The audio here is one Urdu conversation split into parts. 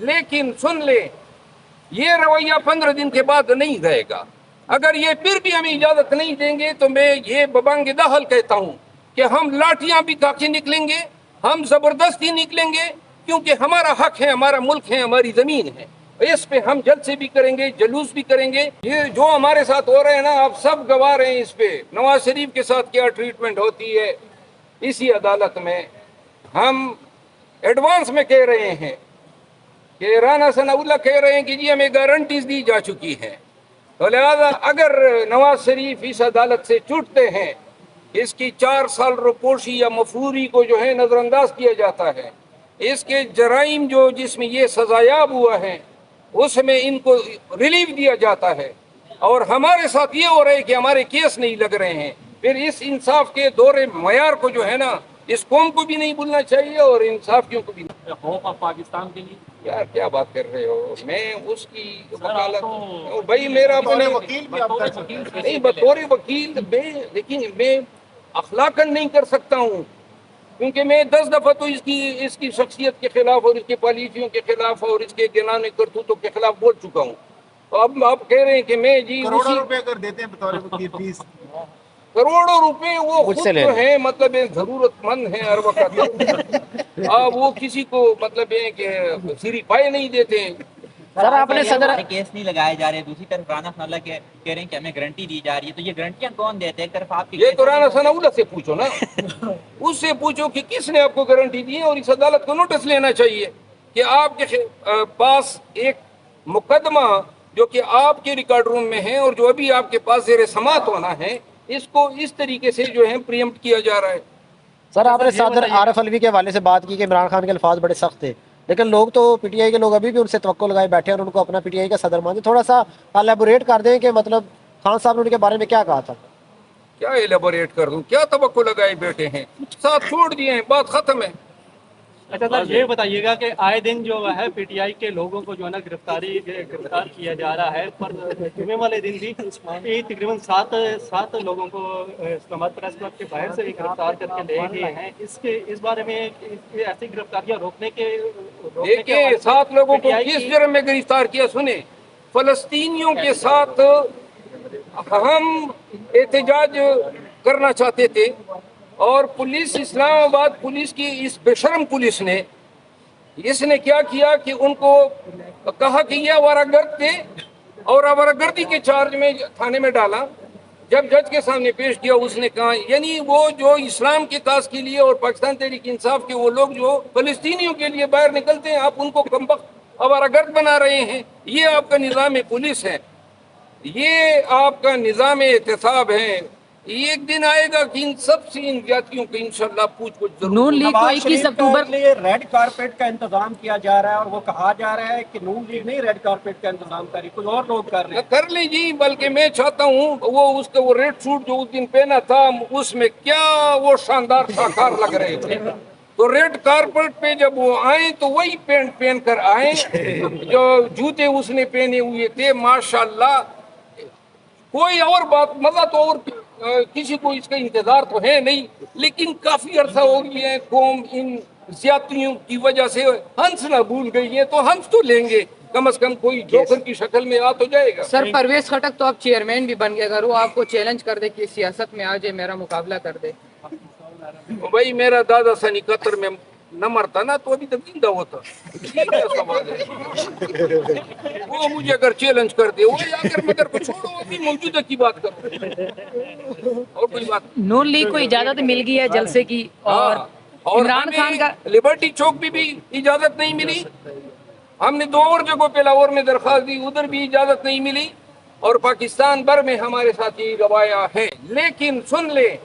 لیکن سن لیں یہ رویہ 15 دن کے بعد نہیں رہے گا. اگر یہ پھر بھی ہمیں اجازت نہیں دیں گے تو میں یہ ببانگ دہل کہتا ہوں کہ ہم لاٹیاں بھی تاکہ نکلیں گے, ہم زبردستی نکلیں گے, کیونکہ ہمارا حق ہے, ہمارا ملک ہے, ہماری زمین ہے. اس پہ ہم جلد سے بھی کریں گے, جلوس بھی کریں گے. یہ جو ہمارے ساتھ ہو رہے ہیں نا, آپ سب گواہ رہے ہیں اس پہ. نواز شریف کے ساتھ کیا ٹریٹمنٹ ہوتی ہے اسی عدالت میں. ہم ایڈوانس میں کہہ رہے ہیں کہ رانا ثناء اللہ کہہ رہے ہیں کہ جی ہمیں گارنٹیز دی جا چکی ہیں, تو لہذا اگر نواز شریف اس عدالت سے چھوٹتے ہیں, اس کی 4 سال روپوشی یا مفروری کو جو ہے نظر انداز کیا جاتا ہے, اس کے جرائم جو جس میں یہ سزایاب ہوا ہے اس میں ان کو ریلیف دیا جاتا ہے, اور ہمارے ساتھ یہ ہو رہا ہے کہ ہمارے کیس نہیں لگ رہے ہیں, پھر اس انصاف کے دور معیار کو جو ہے نا اس قوم کو بھی نہیں بھولنا چاہیے اور انصافیوں کو بھی نہیں. ہوپ آف پاکستان کے لیے یار کیا بات کر رہے ہو, میں اس کی وکالت بھائی میرا نہیں بطور وکیل میں, لیکن میں اخلاقاً نہیں کر سکتا ہوں, کیونکہ میں 10 دفعہ تو اس کی شخصیت کے خلاف اور اس کی پالیسیوں کے خلاف اور اس کے گنانے کرتوتوں کے خلاف بول چکا ہوں. تو اب آپ کہہ رہے ہیں کہ میں جی کروڑوں روپے کر دیتے ہیں بطور وکیل فیس, کروڑوں روپے وہ خود جو ہے مطلب ضرورت مند ہیں ہر وقت. وہ کسی کو مطلب ہے کہ سیری پائے نہیں دیتے ہیں. سر آپ نے صدر کیس نہیں لگائے جا رہے, دوسری طرف رانا ثناء اللہ کہہ رہے ہیں کہ ہمیں گارنٹی دی جا رہی ہے, تو یہ گارنٹیاں کون دیتے ہیں؟ ایک طرف آپ کی یہ تو رانا ثناء اللہ سے پوچھو نا, اس سے پوچھو کہ کس نے آپ کو گارنٹی دی ہے, اور اس عدالت کو نوٹس لینا چاہیے کہ آپ کے پاس ایک مقدمہ جو کہ آپ کے ریکارڈ روم میں ہے اور جو ابھی آپ کے پاس زیر سماعت ہونا ہے, اس کو اس طریقے سے جو ہے پریمپٹ کیا جا رہا ہے. سر آپ نے صدر عارف علوی کے حوالے سے بات کی کہ عمران خان کے الفاظ بڑے سخت تھے, لیکن لوگ تو پی ٹی آئی کے لوگ ابھی بھی ان سے توقع لگائے بیٹھے ہیں اور ان کو اپنا پی ٹی آئی کا صدر مانتے. تھوڑا سا الیبوریٹ کر دیں کہ مطلب خان صاحب نے ان کے بارے میں کیا کہا تھا. کیا ایلیبوریٹ کر دوں, کیا توقع لگائے بیٹھے ہیں, ساتھ چھوڑ دیے ہیں, بات ختم ہے. اچھا سر یہ بتائیے گا کہ آئے دن جو ہے پی ٹی آئی کے لوگوں کو جو ہے نا گرفتار کیا جا رہا ہے, پر جمعے والے دن بھی تقریباً 7 لوگوں کو اسلام آباد پریس کلب کے باہر سے بھی گرفتار کر کے لے گئے ہیں. اس بارے میں ایسی گرفتاریاں روکنے کے دیکھیں 7 لوگوں کو کس جرم میں گرفتار کیا. سنیں, فلسطینیوں کے ساتھ ہم احتجاج کرنا چاہتے تھے, اور پولیس اسلام آباد پولیس کی اس بشرم پولیس نے اس نے کیا کیا کہ ان کو کہا کہ یہ آوارہ گرد تھے, اور آوارہ گردی کے چارج میں تھانے میں ڈالا. جب جج کے سامنے پیش کیا اس نے کہا, یعنی وہ جو اسلام کے کاز کے لیے اور پاکستان تحریک انصاف کے وہ لوگ جو فلسطینیوں کے لیے باہر نکلتے ہیں, آپ ان کو کمبخت آوارہ گرد بنا رہے ہیں. یہ آپ کا نظام پولیس ہے, یہ آپ کا نظام احتساب ہے. ایک دن آئے گا کہ ان سب سے ان جاتیوں کو انشاءاللہ پوچھ کچھ ضرور. نون لیگ کو 21 اکتوبر کے لیے ریڈ کارپیٹ کا انتظام کیا جا رہا ہے, اور وہ کہا جا رہا ہے کہ نون لیگ نہیں ریڈ کارپیٹ کا انتظام کری, کوئی اور لوگ کر رہے ہیں. کر لیں جی, بلکہ میں چاہتا ہوں وہ اس کا وہ ریڈ سوٹ جو اس دن پہنا تھا اس میں کیا وہ شاندار شاہکار لگ رہے تھے. تو ریڈ کارپیٹ پہ جب وہ آئیں تو وہی پینٹ پہن کر آئیں جو جوتے اس نے پہنے ہوئے تھے. ماشاءاللہ کوئی اور بات مزہ تو اور کسی کو اس کا انتظار تو ہے نہیں, لیکن کافی عرصہ ہو گیا ہے قوم ان زیادتیوں کی وجہ سے ہنس نہ بھول گئی ہے, تو ہنس تو لیں گے, کم از کم کوئی جوکر کی شکل میں آ تو جائے گا. سر پرویز خٹک تو اب چیئرمین بھی بن گیا, اگر وہ آپ کو چیلنج کر دے کہ سیاست میں آ جائے, میرا مقابلہ کر دے. بھائی میرا دادا سنی قطر میں نہ مرتا نا تو ابھی تک زندہ ہوتا. یہ کیا سوال ہے, وہ مجھے اگر چیلنج کر دے, وہ اگر مگر کو چھوڑو ابھی موجودہ کی بات کرو, اور کوئی بات. نون لیگ کو اجازت مل گئی ہے جلسے کی, اور عمران خان کا لبرٹی چوک بھی اجازت نہیں ملی. ہم نے 2 اور جگہوں پہ لاہور میں درخواست دی, ادھر بھی اجازت نہیں ملی, اور پاکستان بھر میں ہمارے ساتھی گوایا ہیں. لیکن سن لیں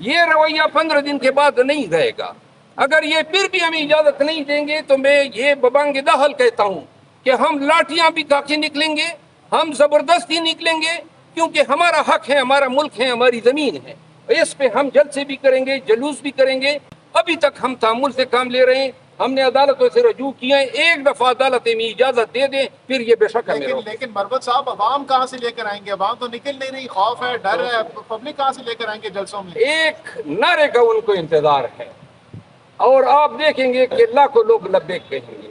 یہ رویہ 15 دن کے بعد نہیں رہے گا. اگر یہ پھر بھی ہمیں اجازت نہیں دیں گے تو میں یہ ببانگ دہل کہتا ہوں کہ ہم لاٹیاں بھی تاکہ نکلیں گے, ہم زبردستی نکلیں گے, کیونکہ ہمارا حق ہے, ہمارا ملک ہے, ہماری زمین ہے. اس پہ ہم جلد سے بھی کریں گے, جلوس بھی کریں گے. ابھی تک ہم تحمل سے کام لے رہے ہیں, ہم نے عدالتوں سے رجوع کیا ہے, ایک دفعہ عدالتیں میں اجازت دے دیں پھر یہ بے شک ہے. لیکن مربت صاحب عوام کہاں سے لے کر آئیں گے؟ عوام تو نکل نہیں رہی, خوف ہے, ڈر ہے, پبلک کہاں سے لے کر آئیں گے جلسوں میں؟ ایک نعرے کا ان کو انتظار ہے, اور آپ دیکھیں گے کہ لاکھوں لوگ لبیک کہیں گے.